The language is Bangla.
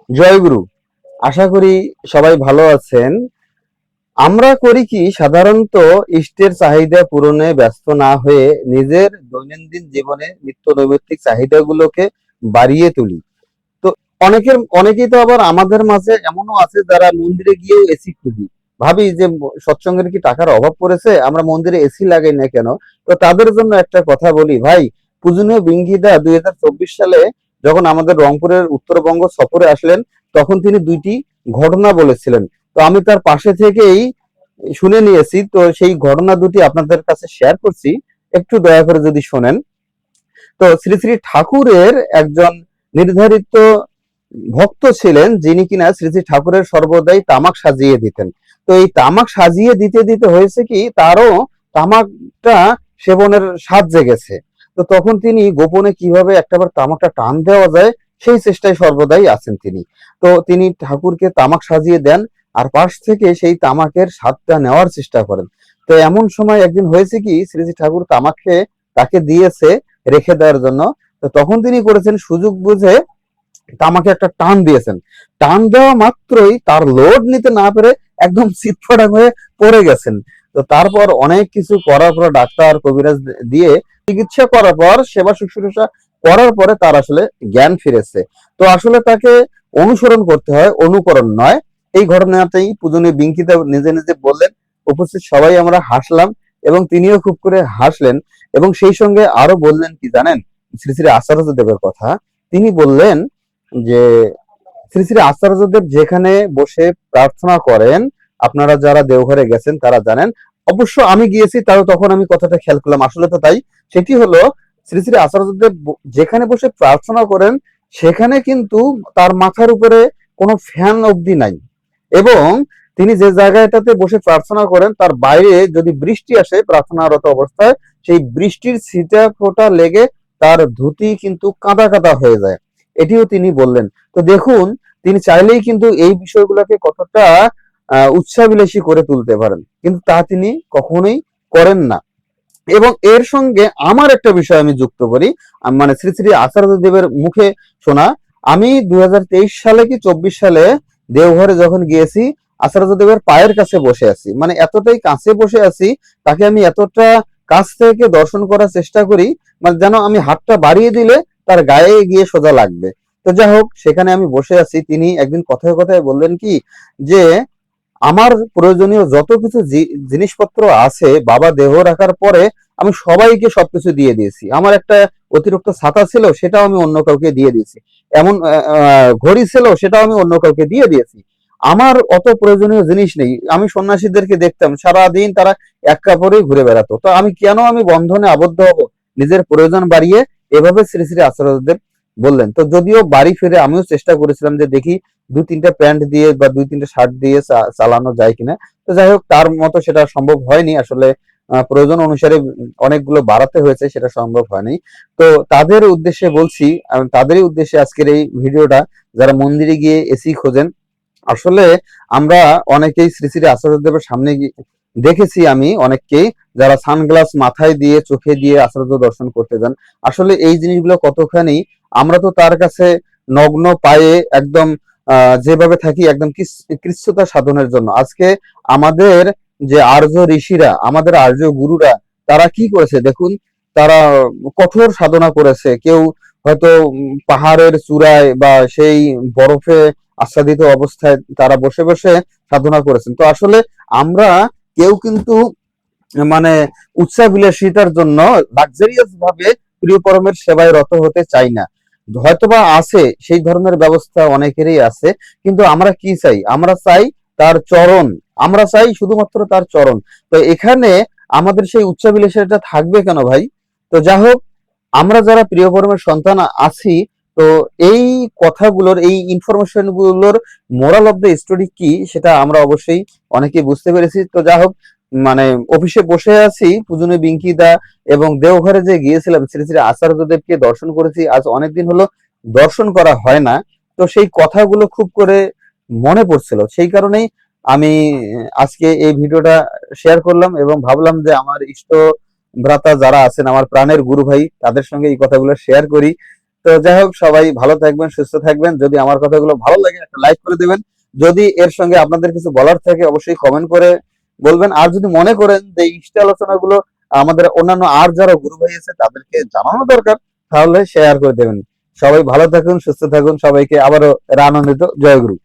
জয়গুরু। আশা করি সবাই ভালো আছেন। আমরা করি কি সাধারণত ইষ্টের চাহিদা পূরণে ব্যস্ত না হয়ে নিজের দৈনন্দিন জীবনে নিত্য নৈমিত্তিক চাহিদাগুলোকে বাড়িয়ে তুলি। তো অনেকেই তো আবার আমাদের মাঝে এমনও আছে যারা মন্দিরে গিয়েও এসি খুঁজি। ভাবি যে সৎসঙ্গের কি টাকার অভাব পড়েছে, আমরা মন্দিরে এসি লাগাই না কেন? তো তাদের জন্য একটা কথা বলি ভাই, পূজনীয় বিঙ্গিদা 2024 সালে যখন আমাদের রংপুরের উত্তরবঙ্গ সফরে আসলেন, তখন তিনি দুইটি ঘটনা বলেছিলেন। তো আমি তার পাশে থেকেই শুনে নিয়েছি, তো সেই ঘটনা দুটি আপনাদের কাছে শেয়ার করছি, একটু দয়া করে যদি শোনেন। তো শ্রী শ্রী ঠাকুরের একজন নির্ধারিত ভক্ত ছিলেন, যিনি কিনা শ্রী শ্রী ঠাকুরের সর্বদাই তামাক সাজিয়ে দিতেন। তো এই তামাক সাজিয়ে দিতে দিতে হয়েছে কি, তারও তামাকটা সেবনের স্বাদ জেগেছে। তো তখন তিনি গোপনে কিভাবে একটাবার তামাকটা টান দেওয়া যায় সেই চেষ্টায় সর্বদাই আছেন তিনি। তো তিনি ঠাকুরকে তামাক সাজিয়ে দেন, আর পাশ থেকে সেই তামাকের স্বাদটা নেওয়ার চেষ্টা করেন। তো এমন সময় একদিন হয়েছে কি, শ্রী শ্রী ঠাকুর তামাক খেয়ে তাকে দিয়েছে রেখে দেওয়ার জন্য। তো তখন তিনি করেছেন সুযোগ বুঝে তামাকে একটা টান দিয়েছেন। টান দেওয়া মাত্রই তার লোড নিতে না পেরে একদম চিৎফাটাক হয়ে পড়ে গেছেন। তো তারপর অনেক কিছু করার পর ডাক্তার কবিরাজ দিয়ে চিকিৎসা করার পর সেবা শুশ্রূষা করার পরে তার আসলে জ্ঞান ফিরেছে। তো আসলে তাকে অনুসরণ করতে হয়, অনুকরণ নয়। এই ঘটনাতেই পূজনীয় বিঙ্কিতা নিজে নিজে বললেন, উপস্থিত সবাই আমরা হাসলাম এবং তিনিও খুব করে হাসলেন। এবং সেই সঙ্গে আরো বললেন কি জানেন, শ্রী শ্রী আচার্য দেবের কথা। তিনি বললেন যে শ্রী শ্রী আচার্যদেব যেখানে বসে প্রার্থনা করেন, আপনারা যারা দেওঘরে গেছেন তারা জানেন। অবশ্য আমি গিয়েছি, তাও তখন আমি কথাটা খেয়াল করলাম, আসলে তো তাই। সেটি হলো, শ্রী শ্রী আচার্যদেব যেখানে বসে প্রার্থনা করেন সেখানে কিন্তু তার মাথার উপরে কোনো ফ্যান অবধি নাই। এবং তিনি যে জায়গাটাতে বসে প্রার্থনা করেন তার বাইরে যদি বৃষ্টি আসে প্রার্থনারত অবস্থায়, সেই বৃষ্টির ছিটা ফোঁটা লেগে তার ধুতি কিন্তু কাদা কাদা হয়ে যায়। এটিও তিনি বললেন। তো দেখুন, তিনি চাইলেই কিন্তু এই বিষয়গুলোকে কতটা উচ্চাভিলাষী করে তুলতে পারেন, কিন্তু তা তিনি কখনোই করেন না। এবং এর সঙ্গে আমার একটা বিষয় আমি যুক্ত করি, মানে শ্রী শ্রী আচার্য দেবের মুখে শোনা। আমি 2023 সালে কি 24 সালে দেওঘরে যখন গিয়েছি, আচার্য দেবের পায়ের কাছে বসে আছি, মানে এতটাই কাছে বসে আছি, তাকে আমি এতটা কাছ থেকে দর্শন করার চেষ্টা করি, মানে যেন আমি হাতটা বাড়িয়ে দিলে তার গায়ে গিয়ে সোজা লাগবে। তো যাই হোক, সেখানে আমি বসে আছি। তিনি একদিন কথায় কথায় বললেন কি, যে আমার প্রয়োজনীয় যত কিছু জিনিসপত্র আছে বাবা দেহ রাখার পরে আমি সবাইকে সবকিছু দিয়ে দিয়েছি। আমার একটা অতিরিক্ত ছাতা ছিল, সেটাও আমি অন্য কাউকে দিয়ে দিয়েছি। এমন ঘড়ি ছিল, সেটাও আমি অন্য কাউকে দিয়ে দিয়েছি। আমার অত প্রয়োজনীয় জিনিস নেই। আমি সন্ন্যাসীদেরকে দেখতাম সারাদিন তারা এক কাপড়েই ঘুরে বেড়াতো, তো আমি বন্ধনে আবদ্ধ হব নিজের প্রয়োজন বাড়িয়ে? এভাবে শ্রী শ্রী আচার্যদেব বললেন। তো যদিও বাড়ি ফিরে আমিও চেষ্টা করেছিলাম যে দেখি দুই তিনটা প্যান্ট দিয়ে বা দুই তিনটা শার্ট দিয়ে চালানো যায় কিনা। তো যাই হোক, তার মতো সেটা সম্ভব হয়নি আসলে। প্রয়োজন অনুসারে অনেকগুলো বাড়াতে হয়েছে, সেটা সম্ভব হয়নি। তো তাদের উদ্দেশ্যে বলছি, তাদেরই উদ্দেশ্যে আজকের এই ভিডিওটা, যারা মন্দিরে গিয়ে এসি খোঁজেন। আসলে আমরা অনেকেই শ্রী শ্রী আচার্যদেবের সামনে দেখেছি আমি অনেককেই, যারা সানগ্লাস মাথায় দিয়ে চোখে দিয়ে আচার্য দর্শন করতে যান। আসলে এই জিনিসগুলো কতখানি, আমরা তো তার কাছে নগ্ন পায়ে একদম যেভাবে থাকি একদম কৃচ্ছতা সাধনের জন্য। আজকে আমাদের যে আর্য ঋষিরা, আমাদের আর্য গুরুরা, তারা কি করেছে দেখুন। তারা কঠোর সাধনা করেছে। কেউ হয়তো পাহাড়ের চূড়ায় বা সেই বরফে আচ্ছাদিত অবস্থায় তারা বসে বসে সাধনা করেছেন। তো আসলে আমরা কেউ কিন্তু মানে উচ্চাভিলাষিতার জন্য লাক্সারিয়াস ভাবে প্রিয় পরমের সেবায় রত হতে চাই না। হয়তোবা আছে সেই ধরনের ব্যবস্থা অনেকেরই আছে, কিন্তু আমরা কি চাই? আমরা চাই তার চরণ। আমরা চাই শুধুমাত্র তার চরণ। তো এখানে আমাদের সেই উচ্চাভিলাষিতা থাকবে কেন ভাই? তো যা হোক, আমরা যারা প্রিয় পরমের সন্তান আছি, তো এই কথাগুলোর, এই ইনফরমেশন গুলোর মোরাল অফ দ্য স্টোরি কি, সেটা আমরা অবশ্যই অনেকেই বুঝতে পেরেছি। তো যা হোক, মানে অফিসে বসে আছি, পূজনীয় বিঙ্কিদা এবং দেওঘরে যে গিয়েছিলাম শ্রী শ্রী আচার্যদেবকে দর্শন করেছি, আজ অনেকদিন হলো দর্শন করা হয় না। তো সেই কথাগুলো খুব করে মনে পড়ছিল, সেই কারণেই আমি আজকে এই ভিডিওটা শেয়ার করলাম এবং ভাবলাম যে আমার ইষ্ট ভ্রাতা যারা আছেন, আমার প্রাণের গুরু ভাই, তাদের সঙ্গে এই কথাগুলো শেয়ার করি। তো যাই হোক, সবাই ভালো থাকবেন, সুস্থ থাকবেন। যদি আমার কথাগুলো ভালো লাগে একটা লাইক করে দেবেন। যদি এর সঙ্গে আপনাদের কিছু বলার থাকে অবশ্যই কমেন্ট করে বলবেন। আর যদি মনে করেন যে এই ইষ্ট আলোচনাগুলো আমাদের অন্যান্য আর যারা গুরু ভাই আছে তাদেরকে জানানো দরকার, তাহলে শেয়ার করে দেবেন। সবাই ভালো থাকুন, সুস্থ থাকুন। সবাইকে আবারও আনন্দিত জয়গুরু।